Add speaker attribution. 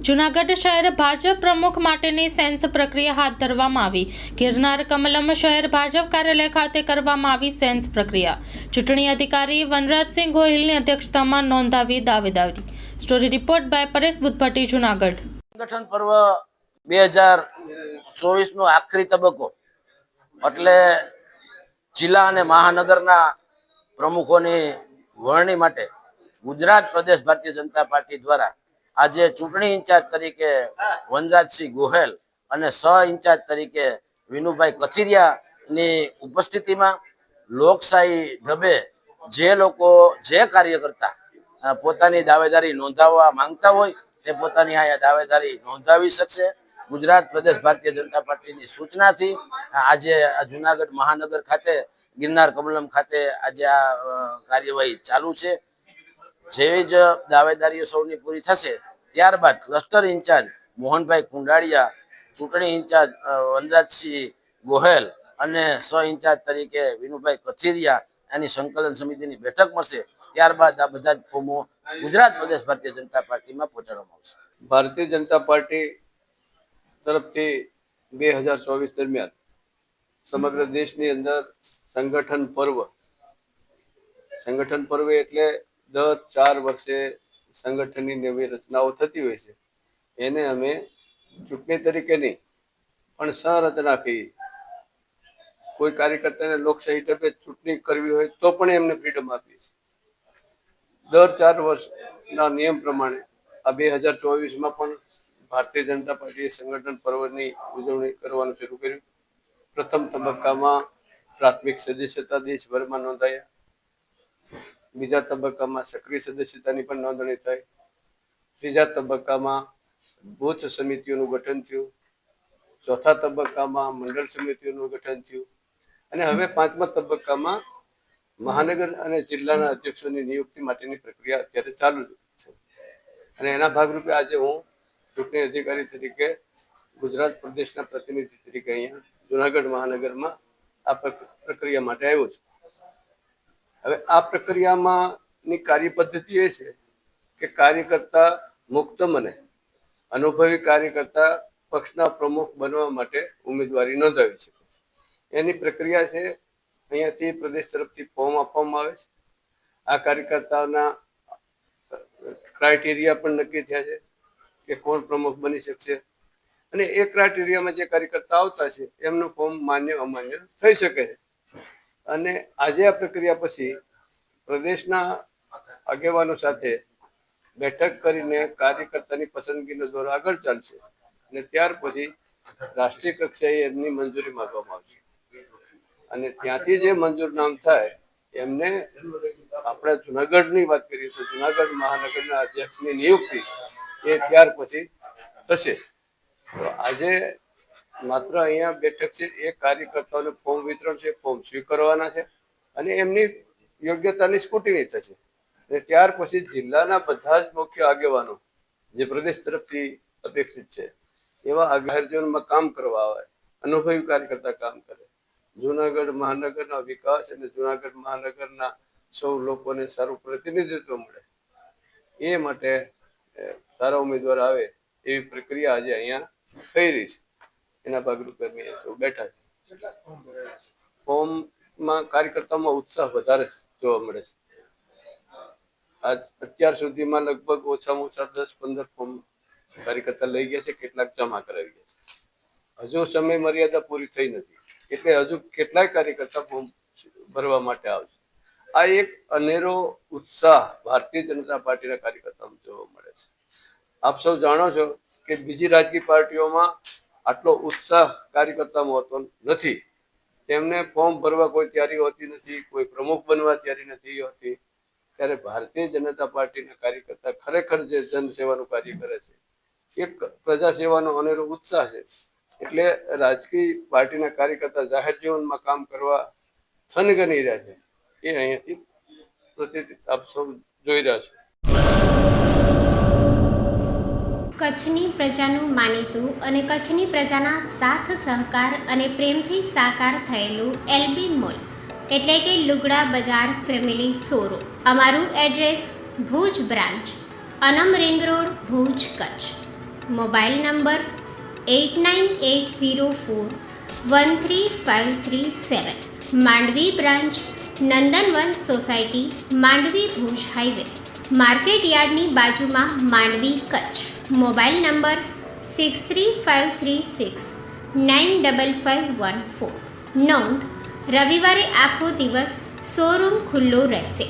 Speaker 1: જૂનાગઢ શહેર ભાજપ પ્રમુખ માટેની સેન્સ પ્રક્રિયા હાથ ધરવામાં આવી. ગિરનાર કમલમ શહેર ભાજપ કાર્યાલય ખાતે કરવામાં આવી સેન્સ પ્રક્રિયા. ચૂંટણી અધિકારી વનરાજસિંહ ગોહિલની અધ્યક્ષતામાં નોંધાવી દાવેદારી. Story report by Paresh Budhbhatti, Junagadh.
Speaker 2: સંગઠન પર્વ 2024 નો આખરી તબક્કો એટલે જિલ્લા અને મહાનગરના પ્રમુખોની વરણી માટે ગુજરાત પ્રદેશ ભારતીય જનતા પાર્ટી દ્વારા આજે ચૂંટણી ઇન્ચાર્જ તરીકે વનરાજસિંહ ગોહેલ અને સહ ઇન્ચાર્જ તરીકે વિનુભાઈ કથિરિયાની ઉપસ્થિતિમાં લોકશાહી ઢબે જે લોકો જે કાર્યકર્તા પોતાની દાવેદારી નોંધાવવા માંગતા હોય તે પોતાની અહીંયા દાવેદારી નોંધાવી શકશે. ગુજરાત પ્રદેશ ભારતીય જનતા પાર્ટીની સૂચનાથી આજે જૂનાગઢ મહાનગર ખાતે ગિરનાર કમલમ ખાતે આજે આ કાર્યવાહી ચાલુ છે. જેવી જ દાવેદારીઓ સૌની પૂરી થશે ત્યારબાદ ક્લસ્ટર ઇન્ચાર્જ મોહનભાઈ કુંડાળિયા, ચૂંટણી ઇન્ચાર્જ વનરાજસિંહ ગોહેલ અને સહ ઇન્ચાર્જ તરીકે વિનુભાઈ કથિરિયા એની સંકલન સમિતિની બેઠક મળશે. ત્યારબાદ આ બધા જ ફોર્મો ગુજરાત પ્રદેશ ભારતીય જનતા પાર્ટીમાં પહોંચાડવામાં આવશે.
Speaker 3: ભારતીય જનતા પાર્ટી તરફથી 2024 દરમિયાન સમગ્ર દેશની અંદર સંગઠન પર્વ એટલે દર 4 વર્ષે સંગઠનની નવી રચનાઓ થતી હોય છે. એને અમે ચૂંટણી તરીકે નહીં પણ સંરચના કહીએ. કોઈ કાર્યકર્તાને લોકશાહી ઢબે ચૂંટણી કરવી હોય તો પણ એમને ફ્રીડમ આપીએ છીએ. દર 4 વર્ષના નિયમ પ્રમાણે આ 2024માં પણ ભારતીય જનતા પાર્ટીએ સંગઠન પર્વની ઉજવણી કરવાનું શરૂ કર્યું. પ્રથમ તબક્કામાં પ્રાથમિક સદસ્યતા દેશભરમાં નોંધાયા. બીજા તબક્કામાં સક્રિય સદસ્યતાની પણ નોંધણી થઈ. ત્રીજા તબક્કામાં બૂથ સમિતિઓનું ગઠન થયું. ચોથા તબક્કામાં મંડળ સમિતિઓનું ગઠન થયું અને હવે 5મા તબક્કામાં મહાનગર અને જિલ્લાના અધ્યક્ષોની નિયુક્તિ માટેની પ્રક્રિયા અત્યારે ચાલુ છે. અને એના ભાગરૂપે આજે હું ચૂંટણી અધિકારી તરીકે ગુજરાત પ્રદેશના પ્રતિનિધિ તરીકે અહીંયા જૂનાગઢ મહાનગરમાં આ પ્રક્રિયા માટે આવ્યો છું. હવે આ પ્રક્રિયામાંની કાર્ય પદ્ધતિ એ છે કે કાર્યકર્તા મુક્ત મને અનુભવી કાર્યકર્તા પક્ષના પ્રમુખ બનવા માટે ઉમેદવારી નોંધાવી શકે છે. એની પ્રક્રિયા છે. અહીંયાથી પ્રદેશ તરફથી ફોર્મ આપવામાં આવે છે. આ કાર્યકર્તાઓના ક્રાઇટેરિયા પણ નક્કી થયા છે કે કોણ પ્રમુખ બની શકશે અને એ ક્રાઇટેરિયામાં જે કાર્યકર્તા આવતા છે એમનું ફોર્મ માન્ય અમાન્ય થઈ શકે છે. અને આજે આ પ્રક્રિયા પછી પ્રદેશના આગેવાનો સાથે બેઠક કરીને કાર્યકર્તાની પસંદગીનો દોર આગળ ચાલશે અને ત્યાર પછી રાષ્ટ્રીય કક્ષાએ એમની મંજૂરી માંગવામાં આવશે અને ત્યાંથી જે મંજૂર નામ થાય એમને આપણે જુનાગઢની વાત કરીએ તો જુનાગઢ મહાનગરના અધ્યક્ષની નિયુક્તિ એ ત્યાર પછી થશે. તો આજે માત્ર અહીંયા બેઠક છે. એ કાર્યકર્તાઓને ફોર્મ વિતરણ છે, ફોર્મ સ્વીકારવાના છે અને એમની યોગ્યતાની સ્ક્રુટિની થશે અને ત્યાર પછી જિલ્લાના બધા જ મુખ્ય આગેવાનો જે પ્રદેશ તરફથી અપેક્ષિત છે એવા આગેવાનોમાં કામ કરવા આવે, અનુભવી કાર્યકર્તા કામ કરે, જૂનાગઢ મહાનગરના વિકાસ અને જૂનાગઢ મહાનગરના સૌ લોકોને સારું પ્રતિનિધિત્વ મળે એ માટે સારા ઉમેદવાર આવે એવી પ્રક્રિયા આજે અહીંયા થઈ રહી છે. એના ભાગરૂપે અમે સૌ બેઠા છે. ફોર્મમાં કાર્યકર્તામાં ઉત્સાહ વધારે જોવા મળે છે. અત્યાર સુધીમાં લગભગ ઓછામાં ઓછા 10-15 ફોર્મ કાર્યકર્તા લઈ ગયા છે. કેટલાક જમા કરાવી ગયા છે. હજુ સમય મર્યાદા પૂરી થઈ નથી એટલે હજુ કેટલાય કાર્યકર્તા ફોર્મ ભરવા માટે આવશે. આ એક અનેરો ઉત્સાહ ભારતીય જનતા પાર્ટીના કાર્યકર્તાઓમાં જોવા મળે છે. આપ સૌ જાણો છો કે બીજી રાજકીય પાર્ટીઓમાં આટલો ઉત્સાહ કાર્યકર્તામાં હોતો નથી. તેમને ફોર્મ ભરવા કોઈ તૈયારી હોતી નથી, કોઈ પ્રમુખ બનવા તૈયારી નથી હોતી. ત્યારે ભારતીય જનતા પાર્ટીના કાર્યકર્તા ખરેખર જે જનસેવાનું કાર્ય કરે છે, એક પ્રજા સેવાનો અનેરો ઉત્સાહ છે. એટલે રાજકીય પાર્ટીના કાર્યકર્તા જાહેર જીવનમાં કામ કરવા થનગની રહ્યા છે. એ અહીંયાથી પ્રતિનિધિ આપ સૌ જોઈ રહ્યા છો.
Speaker 4: કચ્છની પ્રજાનું માનીતું અને કચ્છની પ્રજાના સાથ સહકાર અને પ્રેમથી સાકાર થયેલું એલબી મોલ એટલે કે લુગડા બજાર ફેમિલી શોરૂમ. અમારું address Bhuj branch, Anam ring road, Bhuj, Kutch. Mobile number 8980413537. Mandvi branch, Nandanvan society, Mandvi Bhuj highway, market યાર્ડની બાજુમાં, માંડવી કચ્છ. Mobile number 6353695514. નોંધ: રવિવારે આખો દિવસ શોરૂમ ખુલ્લો રહેશે.